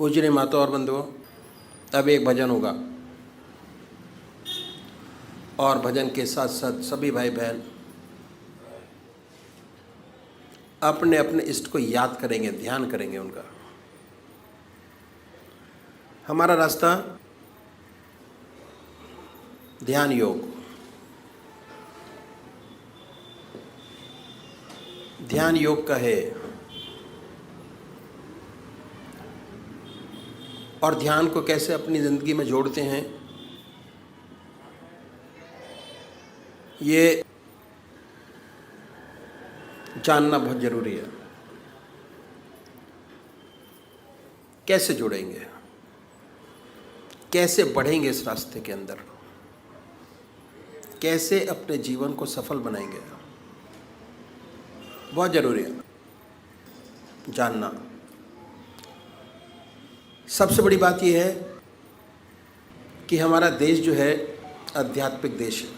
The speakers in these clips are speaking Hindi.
पूजनीय माता और बंधुओं, अब एक भजन होगा और भजन के साथ साथ सभी भाई बहन अपने अपने इष्ट को याद करेंगे, ध्यान करेंगे उनका। हमारा रास्ता ध्यान योग। ध्यान योग का है और ध्यान को कैसे अपनी ज़िंदगी में जोड़ते हैं, ये जानना बहुत ज़रूरी है। कैसे जुड़ेंगे, कैसे बढ़ेंगे इस रास्ते के अंदर, कैसे अपने जीवन को सफल बनाएंगे, बहुत ज़रूरी है जानना। सबसे बड़ी बात यह है कि हमारा देश जो है आध्यात्मिक देश है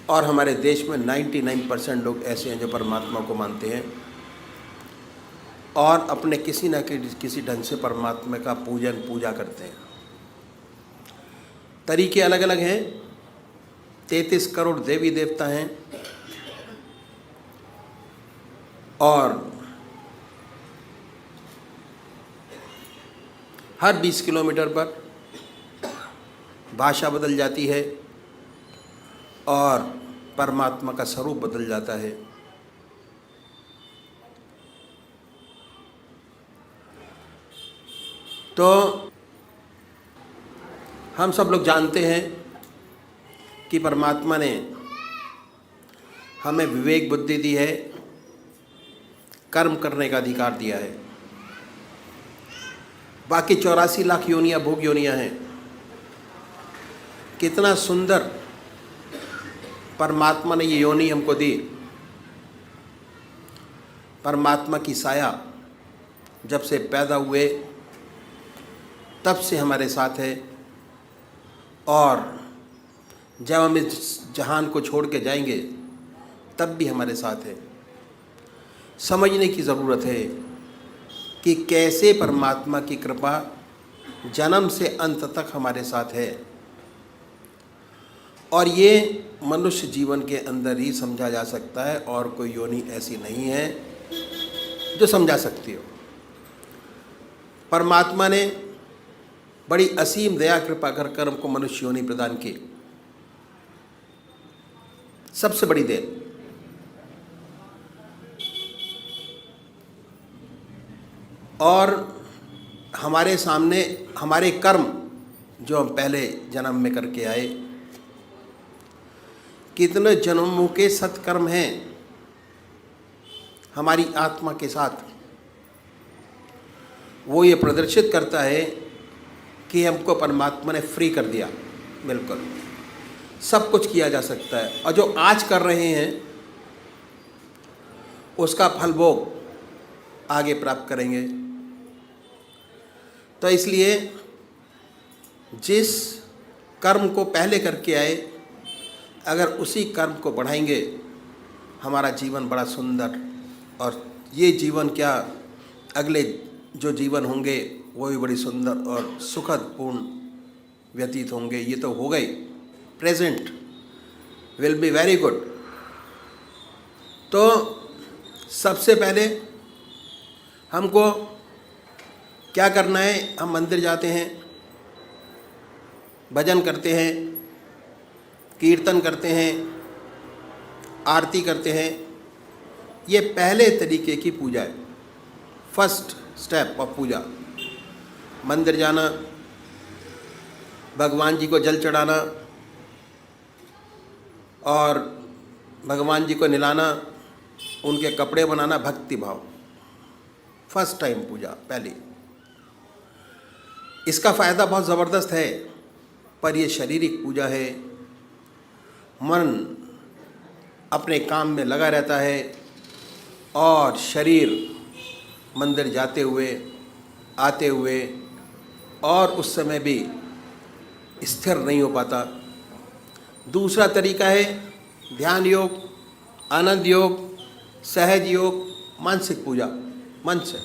और हमारे देश में 99% लोग ऐसे हैं जो परमात्मा को मानते हैं और अपने किसी न किसी ढंग से परमात्मा का पूजा करते हैं। तरीके अलग अलग हैं। 33 करोड़ देवी देवता हैं और हर 20 किलोमीटर पर भाषा बदल जाती है और परमात्मा का स्वरूप बदल जाता है। तो हम सब लोग जानते हैं कि परमात्मा ने हमें विवेक बुद्धि दी है, कर्म करने का अधिकार दिया है। बाकी 84 लाख योनियाँ भोग योनियाँ हैं। कितना सुंदर परमात्मा ने ये योनि हमको दी। परमात्मा की साया जब से पैदा हुए तब से हमारे साथ है और जब हम इस जहान को छोड़ के जाएंगे तब भी हमारे साथ है। समझने की ज़रूरत है कि कैसे परमात्मा की कृपा जन्म से अंत तक हमारे साथ है और ये मनुष्य जीवन के अंदर ही समझा जा सकता है और कोई योनि ऐसी नहीं है जो समझा सकती हो। परमात्मा ने बड़ी असीम दया कृपा कर हमको मनुष्य योनि प्रदान की। सबसे बड़ी देन। और हमारे सामने हमारे कर्म जो हम पहले जन्म में करके आए, कितने जन्मों के सत्कर्म हैं हमारी आत्मा के साथ, वो ये प्रदर्शित करता है कि हमको परमात्मा ने फ्री कर दिया। बिल्कुल सब कुछ किया जा सकता है और जो आज कर रहे हैं उसका फल भोग आगे प्राप्त करेंगे। तो इसलिए जिस कर्म को पहले करके आए, अगर उसी कर्म को बढ़ाएंगे हमारा जीवन बड़ा सुंदर, और ये जीवन क्या अगले जो जीवन होंगे वो भी बड़ी सुंदर और सुखद पूर्ण व्यतीत होंगे। ये तो हो गई, present will be very good. तो सबसे पहले हमको क्या करना है, हम मंदिर जाते हैं, भजन करते हैं, कीर्तन करते हैं, आरती करते हैं। ये पहले तरीके की पूजा है, फर्स्ट स्टेप ऑफ पूजा। मंदिर जाना, भगवान जी को जल चढ़ाना और भगवान जी को नहलाना, उनके कपड़े बनाना, भक्ति भाव, फर्स्ट टाइम पूजा पहली। इसका फ़ायदा बहुत ज़बरदस्त है, पर ये शारीरिक पूजा है। मन अपने काम में लगा रहता है और शरीर मंदिर जाते हुए आते हुए और उस समय भी स्थिर नहीं हो पाता। दूसरा तरीका है ध्यान योग, आनंद योग, सहज योग, मानसिक पूजा, मन से।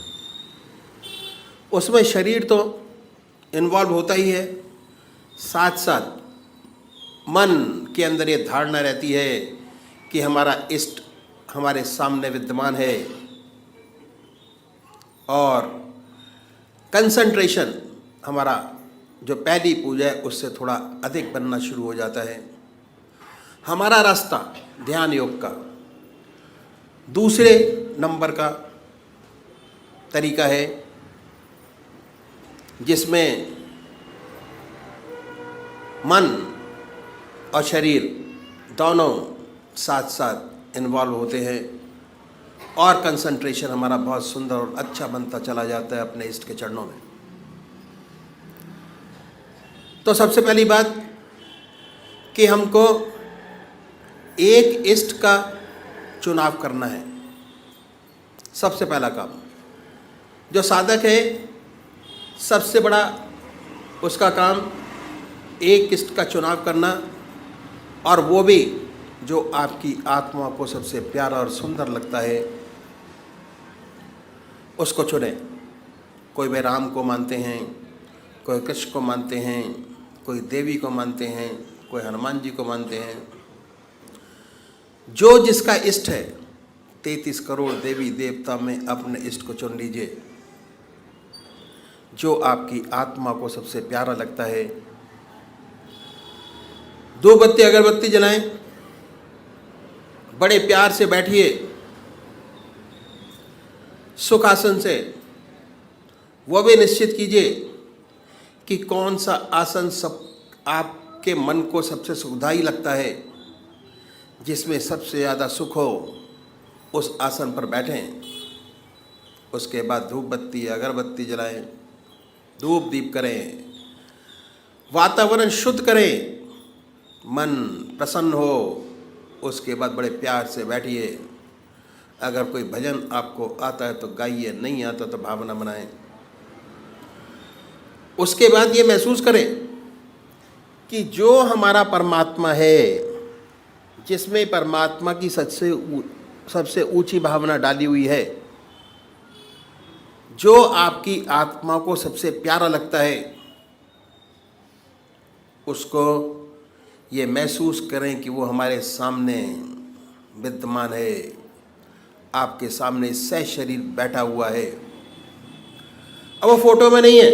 उसमें शरीर तो इन्वॉल्व होता ही है, साथ साथ मन के अंदर ये धारणा रहती है कि हमारा इष्ट हमारे सामने विद्यमान है, और कंसंट्रेशन हमारा जो पहली पूजा है उससे थोड़ा अधिक बनना शुरू हो जाता है। हमारा रास्ता ध्यान योग का दूसरे नंबर का तरीका है, जिसमें मन और शरीर दोनों साथ साथ इन्वॉल्व होते हैं, और कंसंट्रेशन हमारा बहुत सुंदर और अच्छा बनता चला जाता है अपने इष्ट के चरणों में। तो सबसे पहली बात कि हमको एक इष्ट का चुनाव करना है। सबसे पहला काम जो साधक है, सबसे बड़ा उसका काम एक इष्ट का चुनाव करना, और वो भी जो आपकी आत्मा को सबसे प्यारा और सुंदर लगता है उसको चुने। कोई वे राम को मानते हैं, कोई कृष्ण को मानते हैं, कोई देवी को मानते हैं, कोई हनुमान जी को मानते हैं। जो जिसका इष्ट है, 33 करोड़ देवी देवता में अपने इष्ट को चुन लीजिए, जो आपकी आत्मा को सबसे प्यारा लगता है। 2 बत्ती अगरबत्ती जलाएं, बड़े प्यार से बैठिए सुखासन से। वो भी निश्चित कीजिए कि कौन सा आसन सब आपके मन को सबसे सुखदायी लगता है, जिसमें सबसे ज़्यादा सुख हो, उस आसन पर बैठें। उसके बाद धूप बत्ती अगरबत्ती जलाएं, धूप दीप करें, वातावरण शुद्ध करें, मन प्रसन्न हो। उसके बाद बड़े प्यार से बैठिए। अगर कोई भजन आपको आता है तो गाइए, नहीं आता तो भावना बनाएं। उसके बाद ये महसूस करें कि जो हमारा परमात्मा है, जिसमें परमात्मा की सबसे ऊंची भावना डाली हुई है, जो आपकी आत्मा को सबसे प्यारा लगता है, उसको ये महसूस करें कि वो हमारे सामने विद्यमान है, आपके सामने सह शरीर बैठा हुआ है। अब वो फोटो में नहीं है,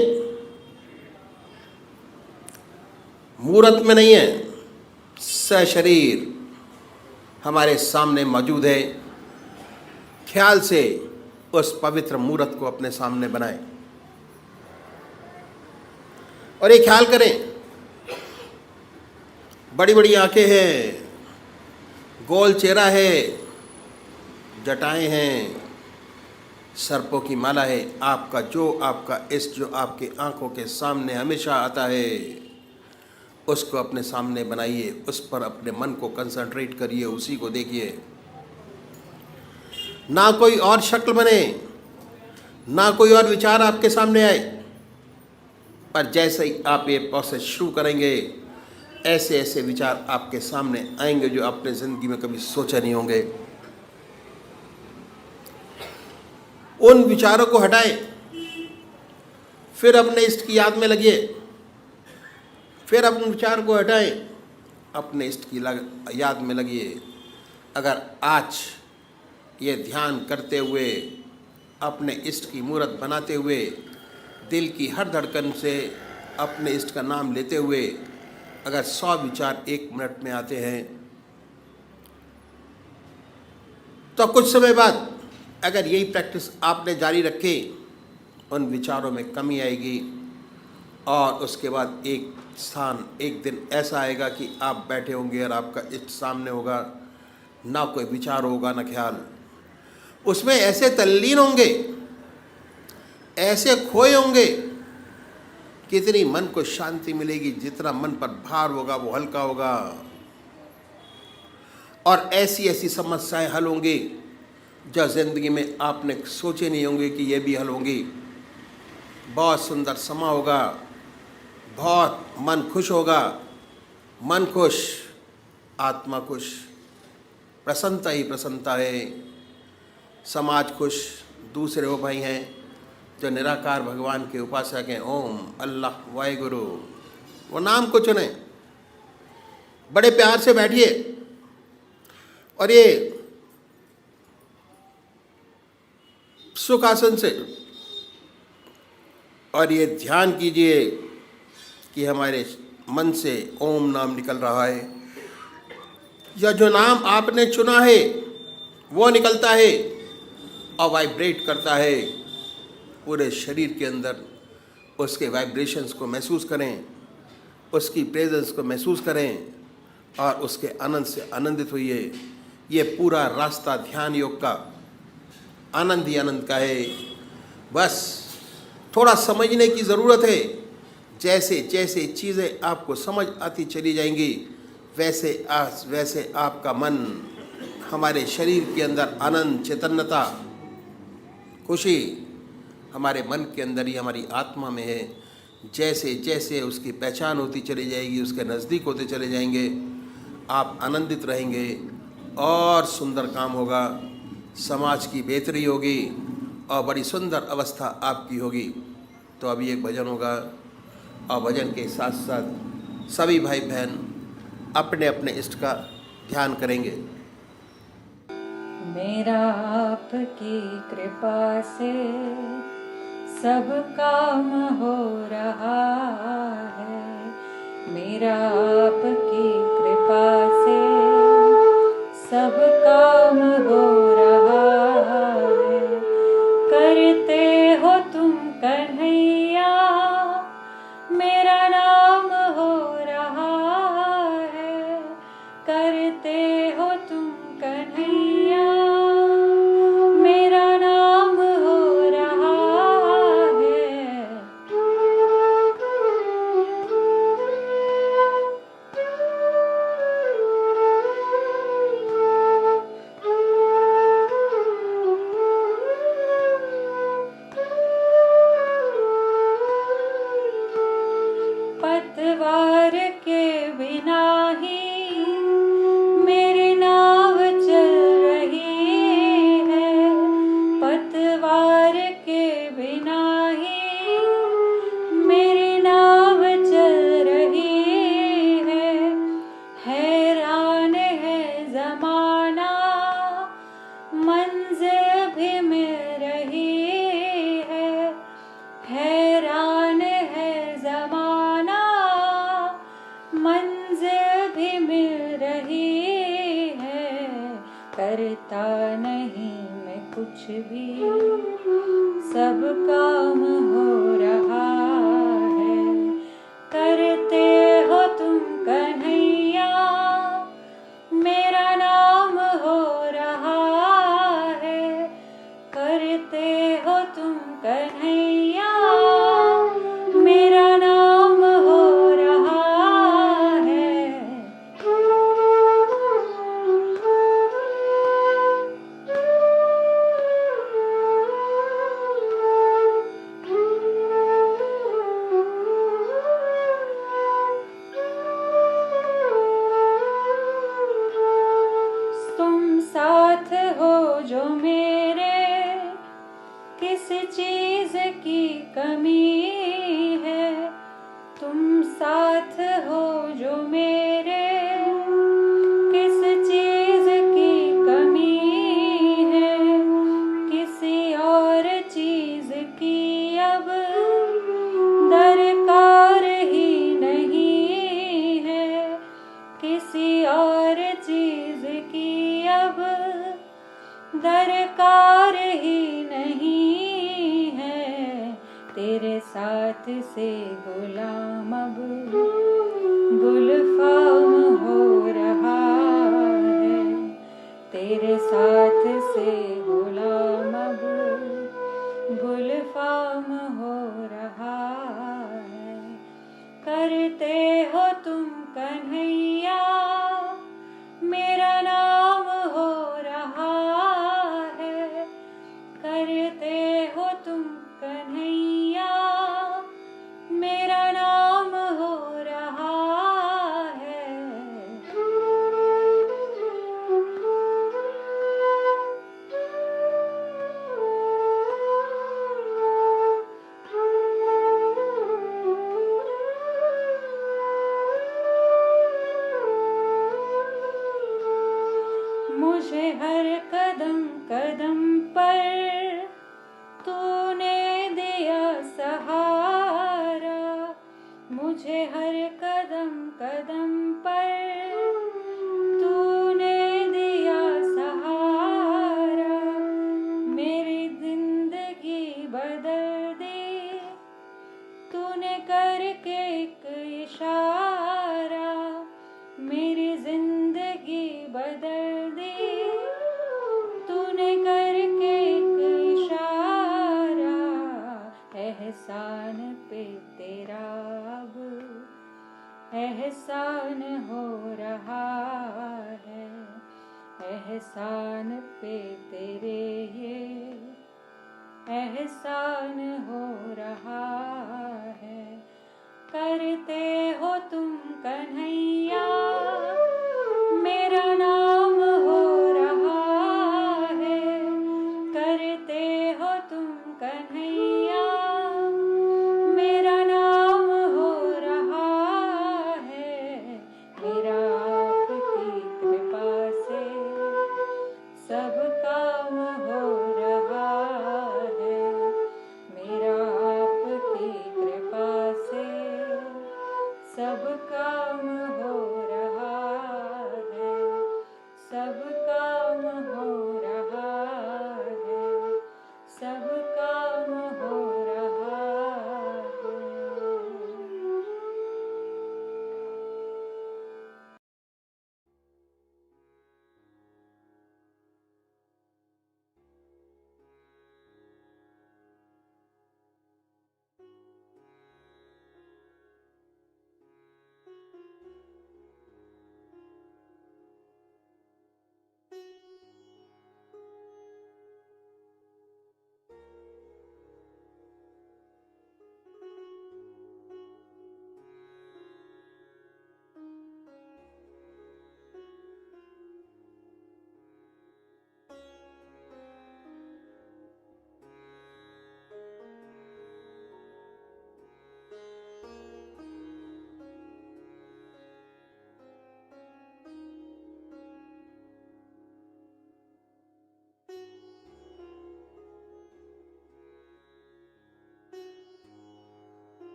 मूर्त में नहीं है, सह शरीर हमारे सामने मौजूद है। ख्याल से उस पवित्र मूर्त को अपने सामने बनाएं और ये ख्याल करें, बड़ी बड़ी आंखें हैं, गोल चेहरा है, जटाएं हैं, सर्पों की माला है। आपका इष्ट जो आपके आंखों के सामने हमेशा आता है, उसको अपने सामने बनाइए, उस पर अपने मन को कंसंट्रेट करिए, उसी को देखिए। ना कोई और शक्ल बने, ना कोई और विचार आपके सामने आए, पर जैसे ही आप ये प्रोसेस शुरू करेंगे, ऐसे ऐसे विचार आपके सामने आएंगे जो आपने ज़िंदगी में कभी सोचे नहीं होंगे। उन विचारों को हटाएं, फिर अपने इष्ट की याद में लगिए। फिर अपने विचार को हटाएं, अपने इष्ट की याद में लगिए। अगर आज ये ध्यान करते हुए, अपने इष्ट की मूर्त बनाते हुए, दिल की हर धड़कन से अपने इष्ट का नाम लेते हुए अगर 100 विचार 1 मिनट में आते हैं, तो कुछ समय बाद अगर यही प्रैक्टिस आपने जारी रखी, उन विचारों में कमी आएगी। और उसके बाद एक दिन ऐसा आएगा कि आप बैठे होंगे और आपका इष्ट सामने होगा, ना कोई विचार होगा ना ख्याल। उसमें ऐसे तल्लीन होंगे, ऐसे खोए होंगे, कितनी मन को शांति मिलेगी। जितना मन पर भार होगा वो हल्का होगा, और ऐसी ऐसी समस्याएं हल होंगी जो ज़िंदगी में आपने सोचे नहीं होंगे कि ये भी हल होंगी। बहुत सुंदर समा होगा, बहुत मन खुश होगा। मन खुश, आत्मा खुश, प्रसन्नता ही प्रसन्नता है। समाज खुश, दूसरे वो भाई हैं जो निराकार भगवान के उपासक हैं, ओम, अल्लाह, वाहेगुरु, वो नाम को चुने, बड़े प्यार से बैठिए और ये सुखासन से और ये ध्यान कीजिए कि हमारे मन से ओम नाम निकल रहा है, या जो नाम आपने चुना है वो निकलता है और वाइब्रेट करता है पूरे शरीर के अंदर। उसके वाइब्रेशंस को महसूस करें, उसकी प्रेजेंस को महसूस करें और उसके आनंद से आनंदित होइए। ये पूरा रास्ता ध्यान योग का आनंद ही आनंद का है। बस थोड़ा समझने की ज़रूरत है। जैसे जैसे चीज़ें आपको समझ आती चली जाएंगी, वैसे आपका मन, हमारे शरीर के अंदर आनंद, चैतन्यता, खुशी हमारे मन के अंदर ही, हमारी आत्मा में है। जैसे जैसे उसकी पहचान होती चली जाएगी, उसके नज़दीक होते चले जाएंगे, आप आनंदित रहेंगे और सुंदर काम होगा, समाज की बेहतरी होगी और बड़ी सुंदर अवस्था आपकी होगी। तो अभी एक भजन होगा और भजन के साथ साथ सभी भाई बहन अपने अपने इष्ट का ध्यान करेंगे। मेरा आपकी कृपा से सब काम हो रहा है, मेरा आपकी कृपा से सब काम हो रहा है। करते हो तुम कन्हैया, मेरा नाम हो रहा है। करते हो तुम कन्हैया, मेरा नाम हो रहा है। पतवार के बिना ही मेरी नाव चल रही है, पतवार के बिना ही मेरी नाव चल रही है। हैरान है ज़माना, मंज़िल भी मिल रही है। हैरान है ज़माना, मंज़िल भी मिल रही है। करता नहीं मैं कुछ भी, सब काम हो रहा है। करते हो तुम कन्हैया, मेरा नाम हो रहा है। करते हो तुम कन्हैया, मेरा नाम हो रहा है। तुम साथ हो जो मेरे, किस चीज़ की कमी है। तुम साथ हो जो मेरे, किस चीज़ की कमी है। किसी और चीज़ की अब दरकार ही नहीं है। किसी और चीज़ की अब दरकार ही नहीं है। तेरे साथ से गुलाम अब गुलफाम हो रहा है। तेरे साथ से गुलाम अब गुलफाम हो रहा है। करते हो तुम कन्हैया, मेरा नाम हो रहा है। करते हो तुम कन्हैया, मेरा नाम हो रहा है। एहसान हो रहा है। करते हो तुम कन्हैया मेरा नाम हो रहा है। करते हो तुम कन्हैया मेरा नाम हो रहा है। मेरा आपकी कृपा से सब काम हो रहा है। मेरा आपकी कृपा से सब काम हो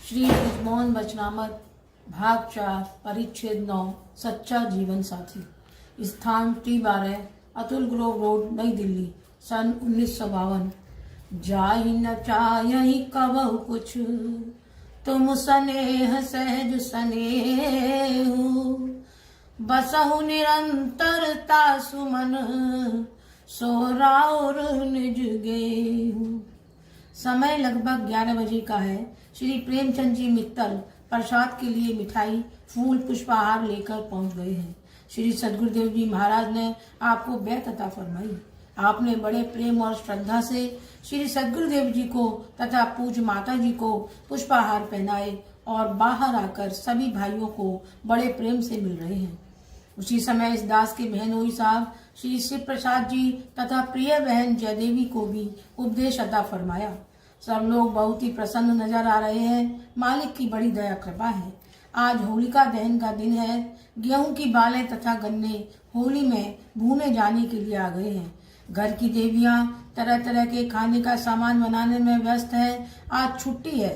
श्री बृजमोहन वचनामृत भाग 4 परिच्छेद 9 सच्चा जीवन साथी। स्थान T12 अतुल ग्रोव रोड नई दिल्ली सन 1952। जाहि न चाहि कबहु कुछ तुम स्नेह सहज स्नेहु, बसहु निरंतरता सुमन सोराउर निज गेहु। समय लगभग 11 बजे का है। श्री प्रेमचंद जी मित्तल प्रसाद के लिए मिठाई फूल पुष्पहार लेकर पहुंच गए हैं। श्री सद्गुरुदेव जी महाराज ने आपको बैत अता फरमाई। आपने बड़े प्रेम और श्रद्धा से श्री सद्गुरुदेव जी को तथा पूज्य माता जी को पुष्पहार पहनाए और बाहर आकर सभी भाइयों को बड़े प्रेम से मिल रहे हैं। उसी समय इस दास के बहनोई साहब श्री शिव प्रसाद जी तथा प्रिय बहन जयदेवी को भी उपदेश अता फरमाया। सब लोग बहुत ही प्रसन्न नजर आ रहे हैं। मालिक की बड़ी दया कृपा है। आज होलिका दहन का दिन है। गेहूं की बालें तथा गन्ने होली में भूने जाने के लिए आ गए हैं। घर की देवियां तरह तरह के खाने का सामान बनाने में व्यस्त हैं। आज छुट्टी है।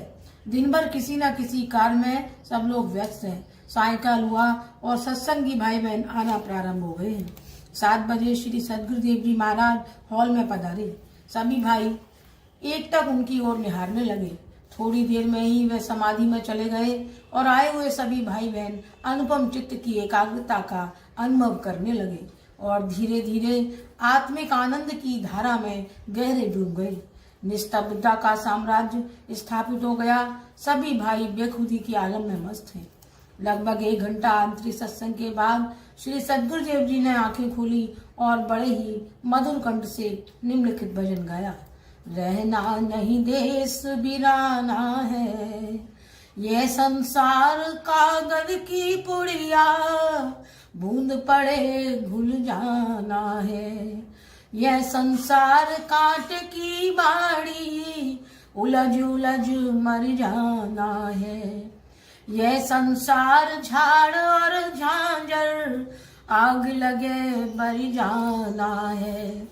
दिन भर किसी न किसी कार्य में सब लोग व्यस्त हैं। सायंकाल हुआ और सत्संगी भाई बहन आना प्रारंभ हो गए हैं। 7 बजे श्री सद्गुरुदेव जी महाराज हॉल में पधारे। सभी भाई एक तक उनकी ओर निहारने लगे। थोड़ी देर में ही वे समाधि में चले गए और आए हुए सभी भाई बहन अनुपम चित्त की एकाग्रता का अनुभव करने लगे और धीरे धीरे आत्मिक आनंद की धारा में गहरे डूब गए। निस्तब्धता का साम्राज्य स्थापित हो गया। सभी भाई बेखुदी के आलम में मस्त हैं। लगभग 1 घंटा आंतरिक सत्संग के बाद श्री सद्गुरुदेव जी ने आंखें खोली और बड़े ही मधुर कंठ से निम्नलिखित भजन गाया। रहना नहीं देश बिराना है, यह संसार कागज की पुड़िया, बूंद पड़े घुल जाना है। यह संसार कांट की बाड़ी, उलझ उलझ मर जाना है। यह संसार झाड़ और झांझर, आग लगे बर जाना है।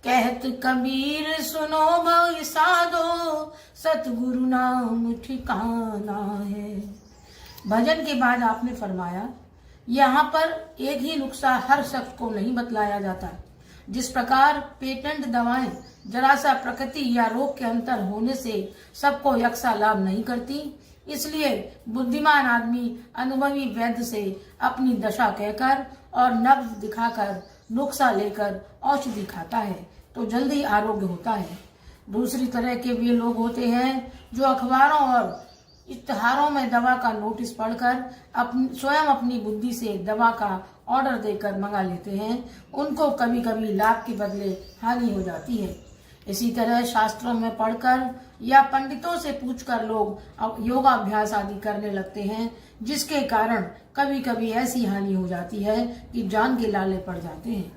कहत कबीर सुनो भई साधो, सतगुरु नाम ठिकाना है। भजन के बाद आपने फरमाया, यहाँ पर एक ही नुस्खा हर शख्स को नहीं बतलाया जाता। जिस प्रकार पेटेंट दवाएं जरा सा प्रकृति या रोग के अंतर होने से सबको यकसा लाभ नहीं करती, इसलिए बुद्धिमान आदमी अनुभवी वैद्य से अपनी दशा कहकर और नब्ज दिखाकर नुस्खा लेकर औषधि खाता है तो जल्दी आरोग्य होता है। दूसरी तरह के वे लोग होते हैं जो अखबारों और इश्तहारों में दवा का नोटिस पढ़कर स्वयं अपनी बुद्धि से दवा का ऑर्डर देकर मंगा लेते हैं। उनको कभी कभी लाभ के बदले हानि हो जाती है। इसी तरह शास्त्रों में पढ़कर या पंडितों से पूछकर लोग योगाभ्यास आदि करने लगते हैं, जिसके कारण कभी कभी ऐसी हानि हो जाती है कि जान के लाले पड़ जाते हैं।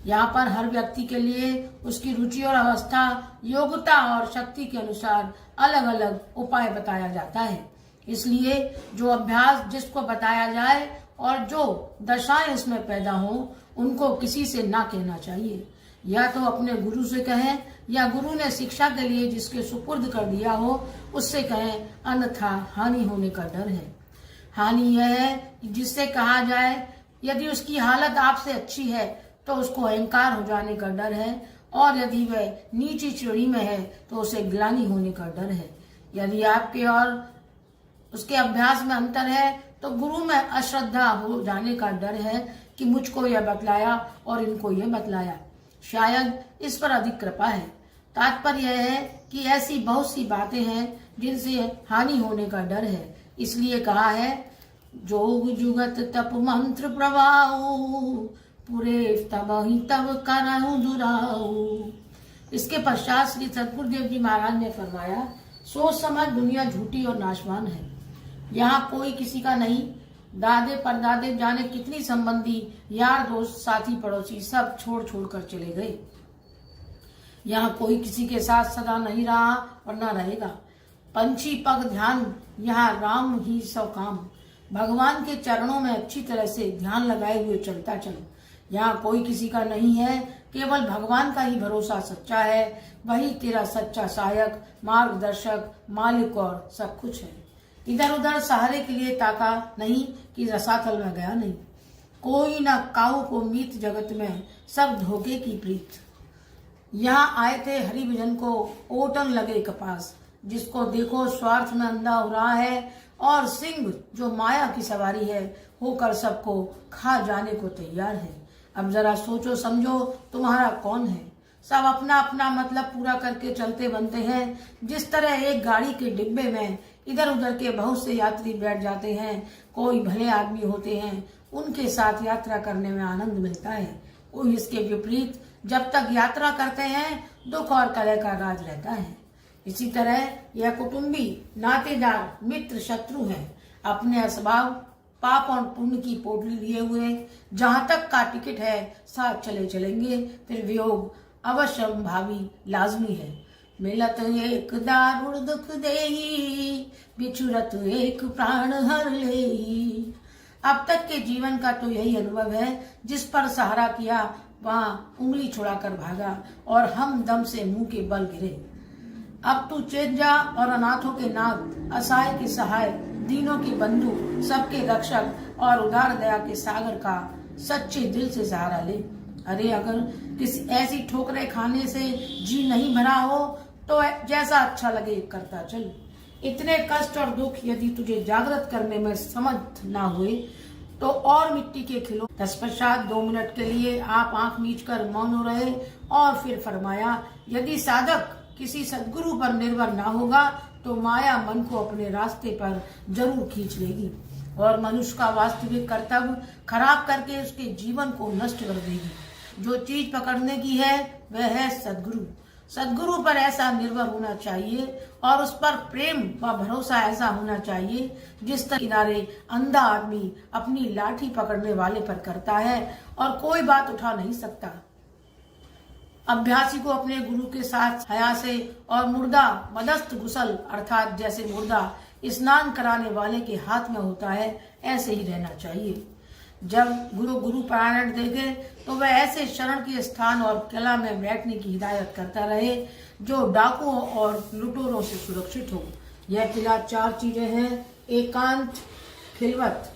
यहाँ पर हर व्यक्ति के लिए उसकी रुचि और अवस्था, योग्यता और शक्ति के अनुसार अलग अलग उपाय बताया जाता है। इसलिए जो अभ्यास जिसको बताया जाए और जो दशाएं उसमें पैदा हो, उनको किसी से ना कहना चाहिए। या तो अपने गुरु से कहें या गुरु ने शिक्षा के लिए जिसके सुपुर्द कर दिया हो उससे कहें, अन्यथा हानि होने का डर है। हानि यह है कि जिससे कहा जाए यदि उसकी हालत आपसे अच्छी है तो उसको अहंकार हो जाने का डर है, और यदि वह नीची श्रेणी में है तो उसे ग्लानि होने का डर है। यदि आपके और उसके अभ्यास में अंतर है तो गुरु में अश्रद्धा हो जाने का डर है कि मुझको यह बतलाया और इनको यह बतलाया, शायद इस पर अधिक कृपा है। तात्पर्य यह है कि ऐसी बहुत सी बातें हैं जिनसे हानि होने का डर है। इसलिए कहा है, जोग जुगत तप मंत्र प्रवाहु, पूरे तब ही तब करहु दुराऊ। इसके पश्चात श्री सद्गुरुदेव जी महाराज ने फरमाया, सोच समझ दुनिया झूठी और नाशवान है। यहाँ कोई किसी का नहीं। दादे परदादे जाने कितनी संबंधी, यार दोस्त, साथी पड़ोसी सब छोड़ छोड़ कर चले गए। यहाँ कोई किसी के साथ सदा नहीं रहा और न रहेगा। पंछी पग ध्यान, यहाँ राम ही सौ काम। भगवान के चरणों में अच्छी तरह से ध्यान लगाए हुए चलता चल। यहाँ कोई किसी का नहीं है, केवल भगवान का ही भरोसा सच्चा है। वही तेरा सच्चा सहायक, मार्गदर्शक, मालिक और सब कुछ है। इधर उधर सहारे के लिए ताका नहीं कि रसातल में गया नहीं। कोई न काऊ को मीत जगत में, सब धोखे की प्रीत। यहाँ आए थे हरिभजन को ओटन लगे कपास, जिसको देखो स्वार्थ में अंधा हो रहा है और सिंह जो माया की सवारी है होकर सबको खा जाने को तैयार है। अब जरा सोचो समझो तुम्हारा कौन है। सब अपना अपना मतलब पूरा करके चलते बनते हैं। जिस तरह एक गाड़ी के डिब्बे में इधर उधर के बहुत से यात्री बैठ जाते हैं, कोई भले आदमी होते हैं, उनके साथ यात्रा करने में आनंद मिलता है। कोई इसके विपरीत जब तक यात्रा करते हैं दुख और कलह का राज रहता है। इसी तरह यह कुटुंबी, नातेदार, मित्र, शत्रु हैं। अपने असबाब, पाप और पुण्य की पोटली लिए हुए जहां तक का टिकट है साथ चले चलेंगे, फिर वियोग अवश्य भावी लाजमी है। मिलत एक दारुण दुख देही, बिछुरत एक प्राण हर लेही। अब तक के जीवन का तो यही अनुभव है। जिस पर सहारा किया वहां उंगली छुड़ाकर भागा और हम दम से मुंह के बल गिरे। अब तू चेत जा और अनाथों के नाथ, असहाय के सहाय, दीनों के बंधु, सबके रक्षक और उदार दया के सागर का सच्चे दिल से सहारा ले। अरे अगर किसी ऐसी ठोकरें खाने से जी नहीं भरा हो तो जैसा अच्छा लगे करता चल। इतने कष्ट और दुख यदि तुझे जागृत करने में समर्थ ना हुए तो और मिट्टी के खिलो। तत्पश्चात 2 मिनट के लिए आप आंख मीच कर मौन हो रहे और फिर फरमाया, यदि साधक किसी सद्गुरु पर निर्भर ना होगा तो माया मन को अपने रास्ते पर जरूर खींच लेगी और मनुष्य का वास्तविक कर्तव्य खराब करके उसके जीवन को नष्ट कर देगी। जो चीज पकड़ने की है वह है सद्गुरु। सद्गुरु पर ऐसा निर्भर होना चाहिए और उस पर प्रेम व भरोसा ऐसा होना चाहिए जिस तरह किनारे अंधा आदमी अपनी लाठी पकड़ने वाले पर करता है और कोई बात उठा नहीं सकता। अभ्यासी को अपने गुरु के साथ हया से और मुर्दा मदस्त गुसल अर्थात जैसे मुर्दा स्नान कराने वाले के हाथ में होता है ऐसे ही रहना चाहिए। जब गुरु पारायण देखे तो वह ऐसे शरण के स्थान और कला में बैठने की हिदायत करता रहे जो डाकुओं और लुटेरों से सुरक्षित हो। यह किला 4 चीजें हैं। एकांत, खिलवत,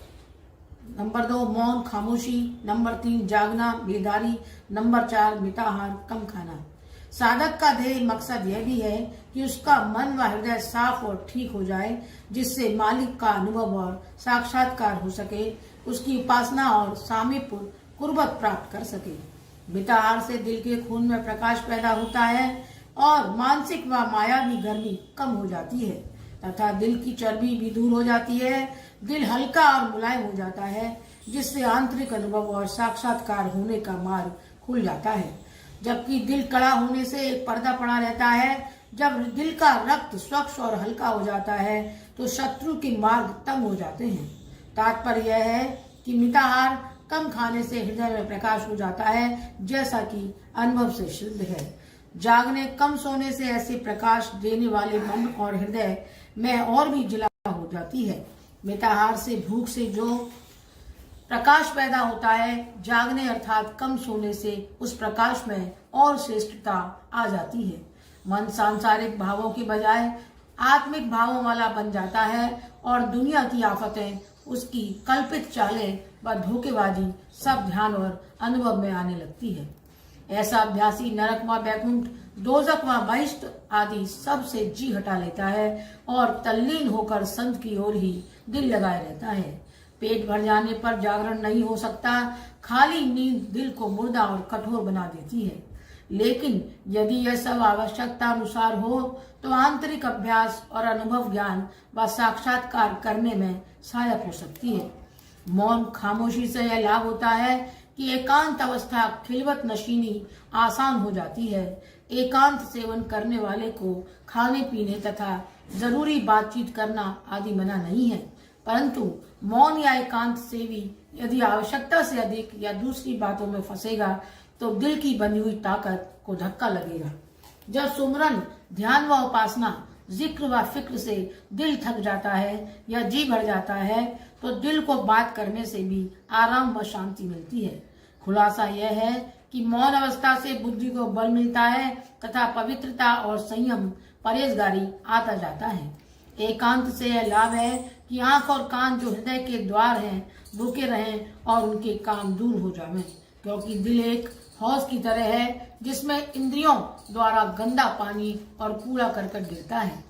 नंबर 2 मौन खामोशी, नंबर 3 जागना बेदारी, नंबर 4 मिताहार कम खाना। साधक का ध्येय मकसद यह भी है कि उसका मन व हृदय साफ और ठीक हो जाए, जिससे मालिक का अनुभव और साक्षात्कार हो सके, उसकी उपासना और सामीप्य कुर्बत प्राप्त कर सके। मिताहार से दिल के खून में प्रकाश पैदा होता है और मानसिक व मायावी गर्मी कम हो जाती है तथा दिल की चर्बी भी दूर हो जाती है। दिल हल्का और मुलायम हो जाता है, जिससे आंतरिक अनुभव और साक्षात्कार होने का मार्ग खुल जाता है। जबकि दिल कड़ा होने से एक पर्दा पड़ा रहता है। जब दिल का रक्त स्वच्छ और हल्का हो जाता है तो शत्रु के मार्ग तंग हो जाते हैं। तात्पर्य यह है कि मिताहार कम खाने से हृदय में प्रकाश हो जाता है, जैसा कि अनुभव से सिद्ध है। जागने कम सोने से ऐसे प्रकाश देने वाले मन और हृदय में और भी जिला हो जाती है। मिताहार से भूख से जो प्रकाश पैदा होता है, जागने अर्थात कम सोने से उस प्रकाश में और श्रेष्ठता आ जाती है। मन सांसारिक भावों के बजाय आत्मिक भावों वाला बन जाता है और दुनिया की आफतें, उसकी कल्पित चालें व धोखेबाजी सब ध्यान और अनुभव में आने लगती है। ऐसा अभ्यासी नरक व बैकुंठ, दोजक व बहिष्ठ आदि सब से जी हटा लेता है और तल्लीन होकर संत की ओर ही दिल लगाए रहता है। पेट भर जाने पर जागरण नहीं हो सकता। खाली नींद दिल को मुर्दा और कठोर बना देती है। लेकिन यदि यह सब आवश्यकता अनुसार हो तो आंतरिक अभ्यास और अनुभव ज्ञान व साक्षात्कार करने में सहायक हो सकती है। मौन खामोशी से यह लाभ होता है कि एकांत अवस्था खिलवत नशीनी आसान हो जाती है। एकांत सेवन करने वाले को खाने पीने तथा जरूरी बातचीत करना आदि मना नहीं है, परंतु मौन या एकांत सेवी यदि आवश्यकता से अधिक या दूसरी बातों में फंसेगा तो दिल की बनी हुई ताकत को धक्का लगेगा। जब सुमरन, ध्यान व उपासना, जिक्र व फिक्र से दिल थक जाता है या जी भर जाता है तो दिल को बात करने से भी आराम व शांति मिलती है। खुलासा यह है कि मौन अवस्था से बुद्धि को बल मिलता है तथा पवित्रता और संयम, परहेजगारी आता जाता है। एकांत से यह लाभ है कि आंख और कान जो हृदय के द्वार हैं रुके रहें और उनके काम दूर हो जावें, क्योंकि दिल एक हौज की तरह है जिसमें इंद्रियों द्वारा गंदा पानी और कूड़ा करकट गिरता है।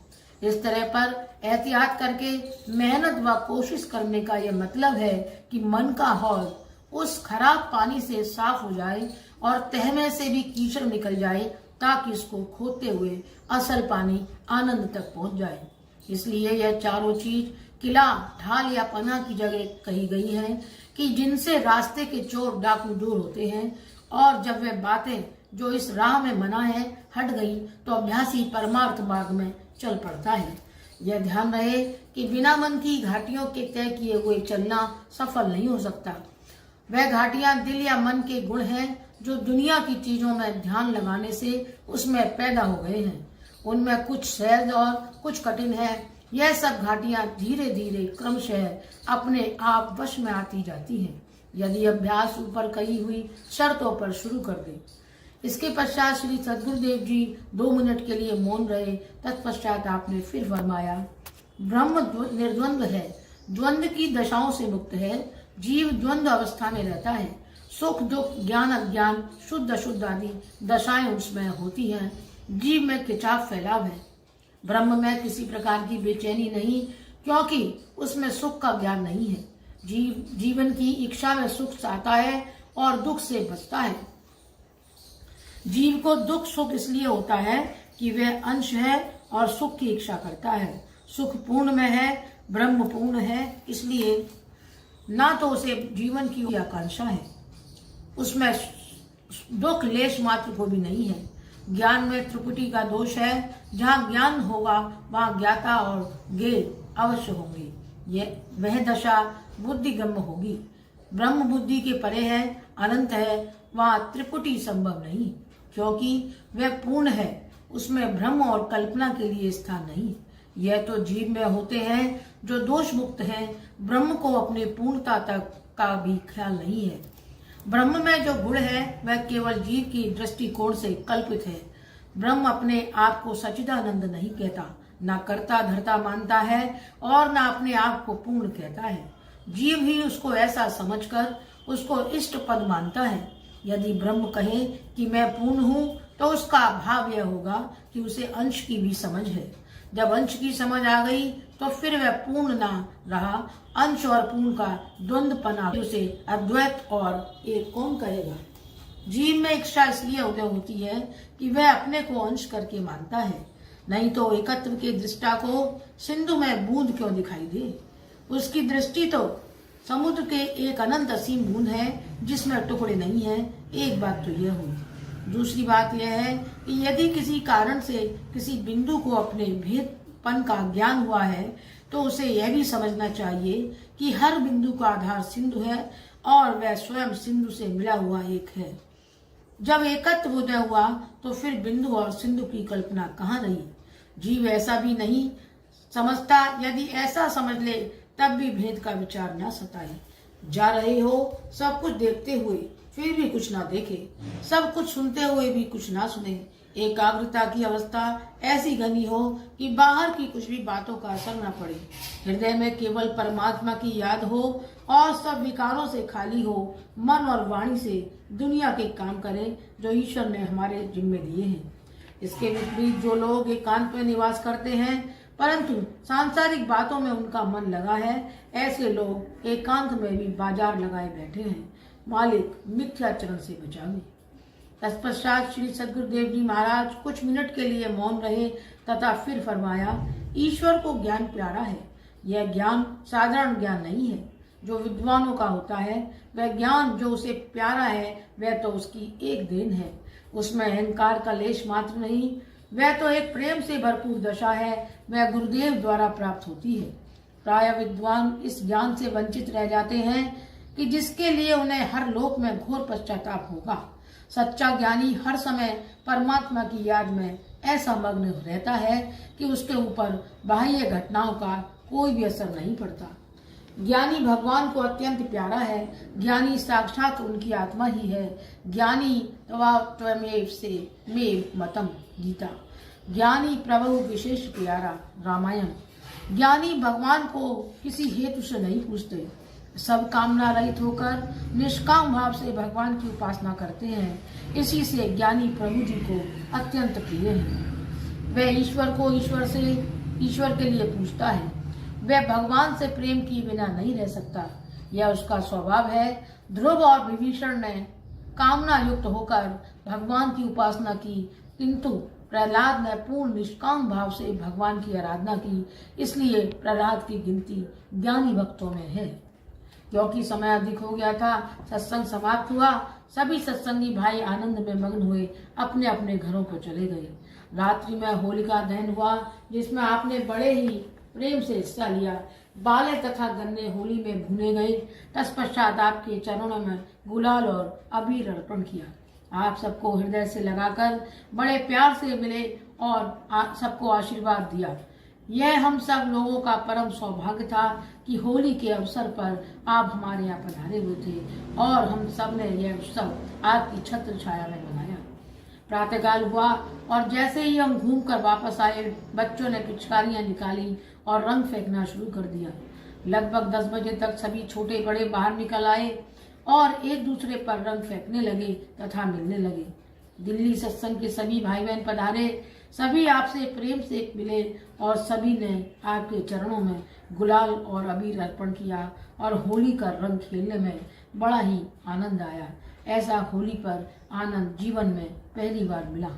इस तरह पर एहतियात करके मेहनत व कोशिश करने का यह मतलब है कि मन का हौज उस खराब पानी से साफ हो जाए और तह में से भी कीचड़ निकल जाए, ताकि इसको खोदते हुए असल पानी आनंद तक पहुंच जाए। इसलिए यह चारों चीज किला, ढाल या पना की जगह कही गई है कि जिनसे रास्ते के चोर डाकू दूर होते हैं, और जब वे बातें जो इस राह में मना है हट गई तो अभ्यासी परमार्थ मार्ग में चल पड़ता है। यह ध्यान रहे कि बिना मन की घाटियों के तय किए हुए चलना सफल नहीं हो सकता। वह घाटियां दिल या मन के गुण हैं जो दुनिया की चीजों में ध्यान लगाने से उसमें पैदा हो गए हैं। उनमें कुछ सहज और कुछ कठिन है। यह सब घाटियां धीरे धीरे क्रमशः अपने आप वश में आती जाती हैं, यदि अभ्यास ऊपर कही हुई शर्तों पर शुरू कर दे। इसके पश्चात श्री सद्गुरुदेव जी 2 मिनट के लिए मौन रहे। तत्पश्चात आपने फिर फरमाया, ब्रह्म निर्द्वंद्व है, द्वंद्व की दशाओं से मुक्त है। जीव द्वंद्व अवस्था में रहता है। सुख दुख, ज्ञान अज्ञान, शुद्ध अशुद्ध आदि दशाएं उसमें होती हैं। जीव में खिंचाव फैलाव है। ब्रह्म में किसी प्रकार की बेचैनी नहीं, क्योंकि उसमें सुख का ज्ञान नहीं है। जीवन की इच्छा में सुख आता है और दुख से बचता है। जीव को दुख सुख इसलिए होता है कि वह अंश है और सुख की इच्छा करता है। सुख पूर्ण में है, ब्रह्म पूर्ण है, इसलिए ना तो उसे जीवन की आकांक्षा है, उसमें दुख लेश मात्र को भी नहीं है। ज्ञान में त्रिपुटी का दोष है। जहाँ ज्ञान होगा वहाँ ज्ञाता और ज्ञेय अवश्य होंगे। यह वह दशा बुद्धिगम्य होगी। ब्रह्म बुद्धि के परे है, अनंत है, वहाँ त्रिपुटी संभव नहीं, क्योंकि वह पूर्ण है। उसमें भ्रम और कल्पना के लिए स्थान नहीं। यह तो जीव में होते हैं जो दोष मुक्त हैं। ब्रह्म को अपने पूर्णता तक का भी ख्याल नहीं है। ब्रह्म में जो गुण है वह केवल जीव की दृष्टिकोण से कल्पित है। ब्रह्म अपने आप को सच्चिदानंद नहीं कहता, ना कर्ता धर्ता मानता है और ना अपने आप को पूर्ण कहता है। जीव ही उसको ऐसा समझकर उसको इष्ट पद मानता है। यदि ब्रह्म कहे कि मैं पूर्ण हूँ तो उसका भाव यह होगा कि उसे अंश की भी समझ है। जब अंश की समझ आ गई तो फिर वह पूर्ण ना रहा। अंश और पूर्ण का द्वंद्वपना उसे अद्वैत और एक कौन कहेगा। जीव में इच्छा इसलिए उदय होती है कि वह अपने को अंश करके मानता है, नहीं तो एकत्व के दृष्टा को सिंधु में बूंद क्यों दिखाई दे। उसकी दृष्टि तो समुद्र के एक अनंत असीम बूंद है जिसमें टुकड़े नहीं है। एक बात तो यह हुई। दूसरी बात यह है कि यदि किसी कारण से किसी बिंदु को अपने भेदपन का ज्ञान हुआ है तो उसे यह भी समझना चाहिए कि हर बिंदु का आधार सिंधु है और वह स्वयं सिंधु से मिला हुआ एक है। जब एकत्व उदय हुआ तो फिर बिंदु और सिंधु की कल्पना कहाँ रही। जीव ऐसा भी नहीं समझता। यदि ऐसा समझ ले तब भी भेद का विचार न सताए। जा रहे हो सब कुछ देखते हुए फिर भी कुछ ना देखे, सब कुछ सुनते हुए भी कुछ ना सुने। एकाग्रता की अवस्था ऐसी घनी हो कि बाहर की कुछ भी बातों का असर न पड़े। हृदय में केवल परमात्मा की याद हो और सब विकारों से खाली हो। मन और वाणी से दुनिया के काम करें जो ईश्वर ने हमारे जिम्मे दिए हैं। इसके विपरीत जो लोग एकांत में निवास करते हैं परंतु सांसारिक बातों में उनका मन लगा है, ऐसे लोग एकांत में भी बाजार लगाए बैठे हैं। मालिक मिथ्याचरण से बचावे। तत्पश्चात श्री सद्गुरुदेव जी महाराज कुछ मिनट के लिए मौन रहे तथा फिर फरमाया, ईश्वर को ज्ञान प्यारा है। यह ज्ञान साधारण ज्ञान नहीं है जो विद्वानों का होता है। वह ज्ञान जो उसे प्यारा है वह तो उसकी एक देन है। उसमें अहंकार का लेश मात्र नहीं, वह तो एक प्रेम से भरपूर दशा है। वह गुरुदेव द्वारा प्राप्त होती है। प्राय विद्वान इस ज्ञान से वंचित रह जाते हैं कि जिसके लिए उन्हें हर लोक में घोर पश्चाताप होगा। सच्चा ज्ञानी हर समय परमात्मा की याद में ऐसा मग्न रहता है कि उसके ऊपर बाह्य घटनाओं का कोई भी असर नहीं पड़ता। ज्ञानी भगवान को अत्यंत प्यारा है। ज्ञानी साक्षात उनकी आत्मा ही है। ज्ञानी त्वमेव से मेव मतम गीता। ज्ञानी प्रभु विशेष प्यारा रामायण। ज्ञानी भगवान को किसी हेतु से नहीं पूछते, सब कामना रहित होकर निष्काम भाव से भगवान की उपासना करते हैं। इसी से ज्ञानी प्रभु जी को अत्यंत प्रिय है। वह ईश्वर को ईश्वर के लिए पूछता है। वह भगवान से प्रेम किए बिना नहीं रह सकता, यह उसका स्वभाव है। ध्रुव और विभीषण ने कामना युक्त होकर भगवान की उपासना की, किंतु प्रहलाद ने पूर्ण निष्काम भाव से भगवान की आराधना की, इसलिए प्रहलाद की गिनती ज्ञानी भक्तों में है। क्योंकि समय अधिक हो गया था, सत्संग समाप्त हुआ। सभी सत्संगी भाई आनंद में मग्न हुए अपने अपने घरों को चले गए। रात्रि में होलिका दहन हुआ, जिसमें आपने बड़े ही प्रेम से हिस्सा लिया। बाले तथा गन्ने होली में भुने गए। तत्पश्चात आपके चरणों में गुलाल और अबीर अर्पण किया। आप सबको हृदय से लगाकर बड़े प्यार से मिले और सबको आशीर्वाद दिया। यह हम सब लोगों का परम सौभाग्य था कि होली के अवसर पर आप हमारे यहाँ पधारे हुए थे और हम सब ने यह उत्सव आपकी छत्र छाया में मनाया। प्रातःकाल हुआ और जैसे ही हम घूमकर वापस आए, बच्चों ने पिचकारियां निकाली और रंग फेंकना शुरू कर दिया। लगभग 10 बजे तक सभी छोटे बड़े बाहर निकल आए और एक दूसरे पर रंग फेंकने लगे तथा मिलने लगे। दिल्ली सत्संग के सभी भाई बहन पधारे, सभी आपसे प्रेम से मिले और सभी ने आपके चरणों में गुलाल और अबीर अर्पण किया और होली का रंग खेलने में बड़ा ही आनंद आया। ऐसा होली पर आनंद जीवन में पहली बार मिला।